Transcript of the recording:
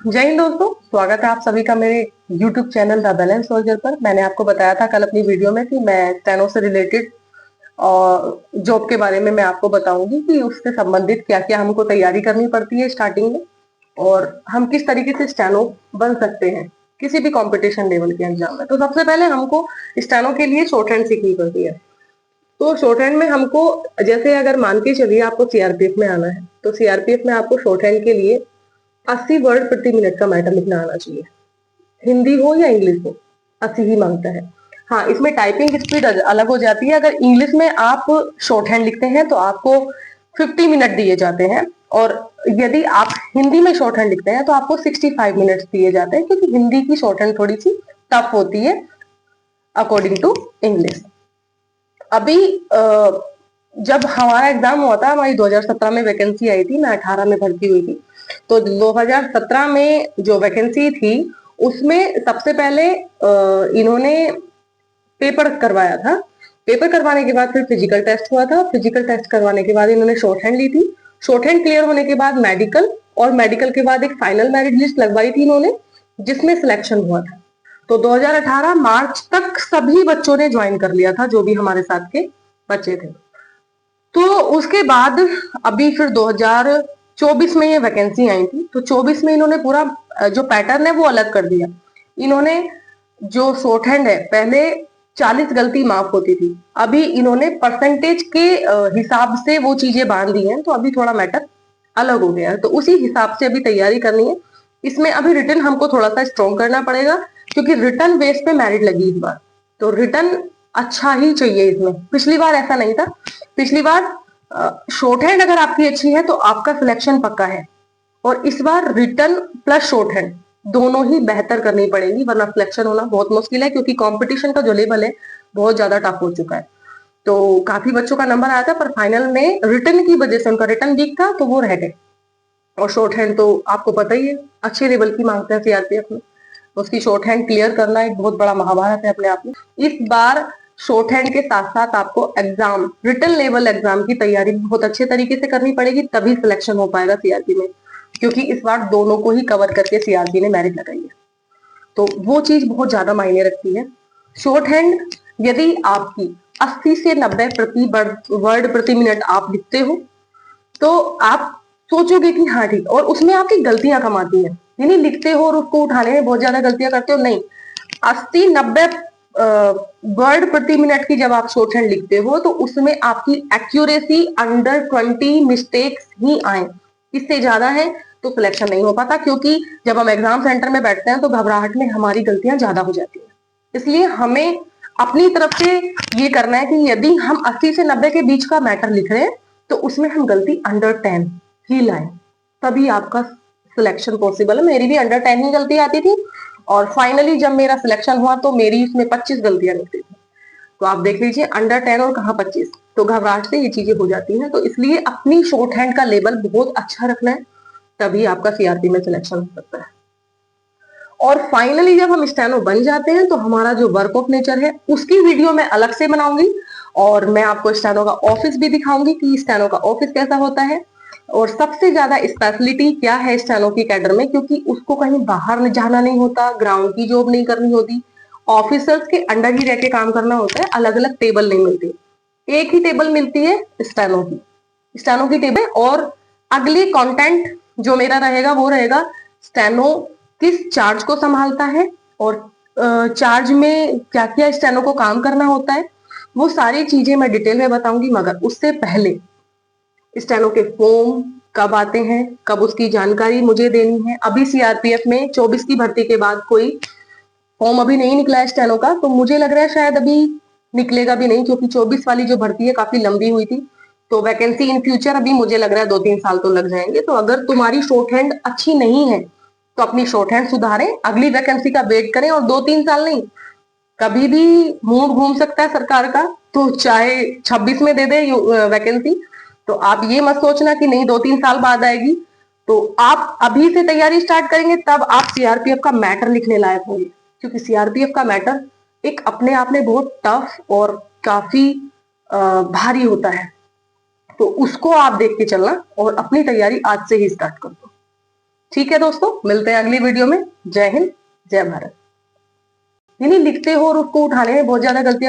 जय हिंद दोस्तों, स्वागत है आप सभी का मेरे YouTube channel the balance soldier पर। मैंने आपको बताया था कल अपनी वीडियो में कि मैं स्टेनो से रिलेटेड और जॉब के बारे में मैं आपको बताऊंगी कि उससे संबंधित क्या क्या हमको तैयारी करनी पड़ती है स्टार्टिंग में, और हम किस तरीके से स्टेनो बन सकते हैं किसी भी कंपटीशन लेवल के एग्जाम में। तो सबसे पहले हमको स्टेनो के लिए शॉर्ट हैंड सीखनी पड़ती है। तो शॉर्ट हैंड में हमको, जैसे अगर मान के चलिए आपको सीआरपीएफ में आना है, तो सीआरपीएफ में आपको शॉर्ट हैंड के लिए 80 वर्ड प्रति मिनट का मैटर लिखना आना चाहिए। हिंदी हो या इंग्लिश हो, 80 ही मांगता है। हाँ, इसमें टाइपिंग स्पीड अलग हो जाती है। अगर इंग्लिश में आप शॉर्ट हैंड लिखते हैं तो आपको 50 मिनट दिए जाते हैं, और यदि आप हिंदी में शॉर्ट हैंड लिखते हैं तो आपको 65 मिनट्स दिए जाते हैं, क्योंकि हिंदी की शॉर्ट हैंड थोड़ी सी टफ होती है अकॉर्डिंग टू इंग्लिश। अभी जब हमारा एग्जाम हुआ था, हमारी 2017 में वैकेंसी आई थी, मैं 18 में भर्ती हुई थी। तो 2017 में जो वैकेंसी थी उसमें सबसे पहले इन्होंने पेपर करवाया था। पेपर करवाने के बाद फिर फिजिकल टेस्ट हुआ था। फिजिकल टेस्ट करवाने के बाद इन्होंने शॉर्ट हैंड ली थी। शॉर्ट हैंड क्लियर होने के बाद मेडिकल, और मेडिकल के बाद एक फाइनल मेरिट लिस्ट लगवाई थी इन्होंने, जिसमें सिलेक्शन हुआ था। तो 2018 मार्च तक सभी बच्चों ने ज्वाइन कर लिया था, जो भी हमारे साथ के बच्चे थे। तो उसके बाद अभी फिर 2024 में ये वैकेंसी आई थी। तो 24 में इन्होंने पूरा जो पैटर्न है वो अलग कर दिया। इन्होंने जो शॉर्ट हैंड है, पहले 40 गलती माफ होती थी, अभी इन्होंने परसेंटेज के हिसाब से वो चीजें बांध दी हैं। तो अभी थोड़ा मैटर अलग हो गया है, तो उसी हिसाब से अभी तैयारी करनी है। इसमें अभी रिटर्न हमको थोड़ा सा स्ट्रॉन्ग करना पड़ेगा, क्योंकि रिटर्न बेस पे मेरिट लगी इस बार। तो रिटर्न अच्छा ही चाहिए इसमें। पिछली बार ऐसा नहीं था। पिछली बार शॉर्ट हैंड अगर आपकी अच्छी है तो आपका सिलेक्शन पक्का है, और इस बार रिटर्न प्लस शॉर्ट हैंड दोनों ही बेहतर करनी पड़ेगी, वरना सिलेक्शन होना बहुत मुश्किल है, क्योंकि कंपटीशन का जो लेवल है बहुत ज्यादा टफ हो चुका है। तो काफी बच्चों का नंबर आया था, पर फाइनल में रिटर्न की वजह से उनका रिटर्न वीक था, तो वो रह गए। और शॉर्ट हैंड तो आपको पता ही है, अच्छे लेवल की मांगते हैं सीआरपीएफ में। उसकी शॉर्ट हैंड क्लियर करना एक बहुत बड़ा महाभारत है अपने आप में। इस बार शॉर्ट हैंड के साथ साथ आपको एग्जाम, रिटन लेवल एग्जाम की तैयारी बहुत अच्छे तरीके से करनी पड़ेगी, तभी सिलेक्शन हो पाएगा सीआरपी में, क्योंकि इस बार दोनों को ही कवर करके सीआरपी ने मेरिट लगाई है। तो वो चीज बहुत ज्यादा मायने रखती है। शॉर्ट हैंड यदि आपकी 80 से 90 प्रति वर्ड प्रति मिनट आप लिखते हो, तो आप सोचोगे कि हाँ ठीक, और उसमें आपकी गलतियां कम आती है। यानी लिखते हो और उसको उठाने में बहुत ज्यादा गलतियां करते हो, नहीं। 80-90 वर्ड प्रति मिनट की जब आप शॉर्ट हैंड लिखते हो, तो उसमें आपकी एक्यूरेसी अंडर 20 मिस्टेक्स ही आए। इससे ज्यादा है तो सिलेक्शन नहीं हो पाता, क्योंकि जब हम एग्जाम सेंटर में बैठते हैं तो घबराहट में हमारी गलतियां ज्यादा हो जाती हैं। इसलिए हमें अपनी तरफ से ये करना है कि यदि हम 80 से 90 के बीच का मैटर लिख रहे हैं, तो उसमें हम गलती अंडर 10 ही लाएं, तभी आपका सिलेक्शन पॉसिबल है। मेरी भी अंडर 10 ही गलती आती थी, और फाइनली जब मेरा सिलेक्शन हुआ तो मेरी इसमें 25 गलतियां निकली थी। तो आप देख लीजिए, अंडर 10 और कहाँ 25। तो घबराहट से ये चीजें हो जाती हैं। तो इसलिए अपनी शॉर्ट हैंड का लेवल बहुत अच्छा रखना है, तभी आपका सीआरपी में सिलेक्शन हो सकता है। और फाइनली जब हम स्टेनो बन जाते हैं, तो हमारा जो वर्क ऑफ नेचर है उसकी वीडियो मैं अलग से बनाऊंगी, और मैं आपको स्टेनो का ऑफिस भी दिखाऊंगी कि स्टेनो का ऑफिस कैसा होता है, और सबसे ज्यादा स्पेशलिटी क्या है स्टेनो की कैडर में, क्योंकि उसको कहीं बाहर जाना नहीं होता, ग्राउंड की जॉब नहीं करनी होती, ऑफिसर्स के अंडर ही रह के काम करना होता है। अलग अलग टेबल नहीं मिलती, एक ही टेबल मिलती है स्टेनो की। स्टेनो की टेबल, और अगली कंटेंट जो मेरा रहेगा वो रहेगा स्टेनो किस चार्ज को संभालता है, और चार्ज में क्या क्या स्टेनो को काम करना होता है, वो सारी चीजें मैं डिटेल में बताऊंगी। मगर उससे पहले स्टेनो के फॉर्म कब आते हैं, कब उसकी जानकारी मुझे देनी है। अभी सीआरपीएफ में 24 की भर्ती के बाद कोई फॉर्म अभी नहीं निकला है स्टेनो का, तो मुझे लग रहा है शायद अभी निकलेगा भी नहीं, क्योंकि 24 वाली जो भर्ती है काफी लंबी हुई थी। तो वैकेंसी इन फ्यूचर अभी मुझे लग रहा है 2-3 साल तो लग जाएंगे। तो अगर तुम्हारी शॉर्ट हैंड अच्छी नहीं है तो अपनी शॉर्ट हैंड सुधारें, अगली वैकेंसी का वेट करें, और 2-3 साल नहीं, कभी भी मूड घूम सकता है सरकार का। तो चाहे 26 में दे दे वैकेंसी, तो आप ये मत सोचना कि नहीं 2-3 साल बाद आएगी। तो आप अभी से तैयारी स्टार्ट करेंगे, तब आप सीआरपीएफ का मैटर लिखने लायक होंगे, क्योंकि सीआरपीएफ का मैटर एक अपने आप में बहुत टफ और काफी भारी होता है। तो उसको आप देख के चलना, और अपनी तैयारी आज से ही स्टार्ट कर दो। ठीक है दोस्तों, मिलते हैं अगली वीडियो में। जय हिंद, जय भारत। नहीं लिखते हो और उसको उठाने में बहुत ज्यादा गलतियां